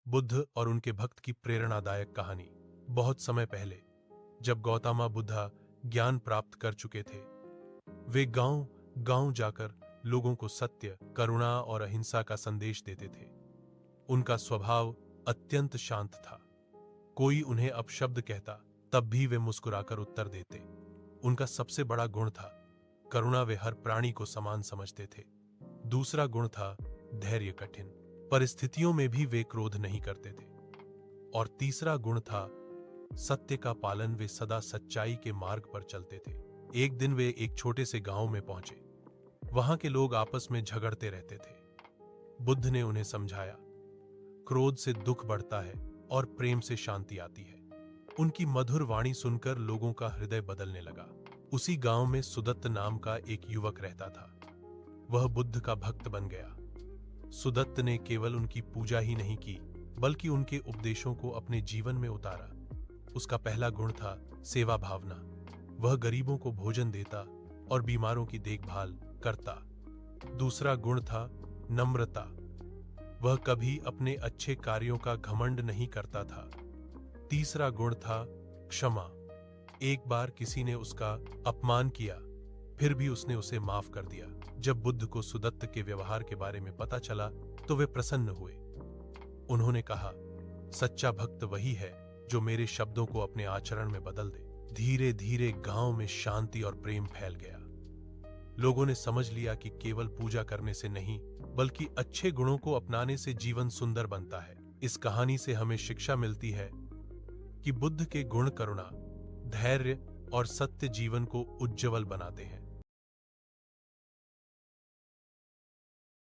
बुद्ध और उनके भक्त की प्रेरणादायक कहानी। बहुत समय पहले, जब गौतम बुद्धा ज्ञान प्राप्त कर चुके थे, वे गांव गांव जाकर लोगों को सत्य, करुणा और अहिंसा का संदेश देते थे। उनका स्वभाव अत्यंत शांत था। कोई उन्हें अपशब्द कहता, तब भी वे मुस्कुराकर उत्तर देते। उनका सबसे बड़ा गुण था करुणा। वे हर प्राणी को समान समझते थे। दूसरा गुण था धैर्य। कठिन परिस्थितियों में भी वे क्रोध नहीं करते थे। और तीसरा गुण था सत्य का पालन। वे सदा सच्चाई के मार्ग पर चलते थे। एक दिन वे एक छोटे से गांव में पहुंचे। वहां के लोग आपस में झगड़ते रहते थे। बुद्ध ने उन्हें समझाया, क्रोध से दुख बढ़ता है और प्रेम से शांति आती है। उनकी मधुर वाणी सुनकर लोगों का हृदय बदलने लगा। उसी गांव में सुदत्त नाम का एक युवक रहता था। वह बुद्ध का भक्त बन गया। सुदत्त ने केवल उनकी पूजा ही नहीं की, बल्कि उनके उपदेशों को अपने जीवन में उतारा। उसका पहला गुण था सेवा भावना। वह गरीबों को भोजन देता और बीमारों की देखभाल करता। दूसरा गुण था नम्रता। वह कभी अपने अच्छे कार्यों का घमंड नहीं करता था। तीसरा गुण था क्षमा। एक बार किसी ने उसका अपमान किया, फिर भी उसने उसे माफ कर दिया। जब बुद्ध को सुदत्त के व्यवहार के बारे में पता चला तो वे प्रसन्न हुए। उन्होंने कहा, सच्चा भक्त वही है जो मेरे शब्दों को अपने आचरण में बदल दे। धीरे धीरे गांव में शांति और प्रेम फैल गया। लोगों ने समझ लिया कि केवल पूजा करने से नहीं, बल्कि अच्छे गुणों को अपनाने से जीवन सुंदर बनता है। इस कहानी से हमें शिक्षा मिलती है कि बुद्ध के गुण करुणा, धैर्य और सत्य जीवन को उज्जवल बनाते हैं।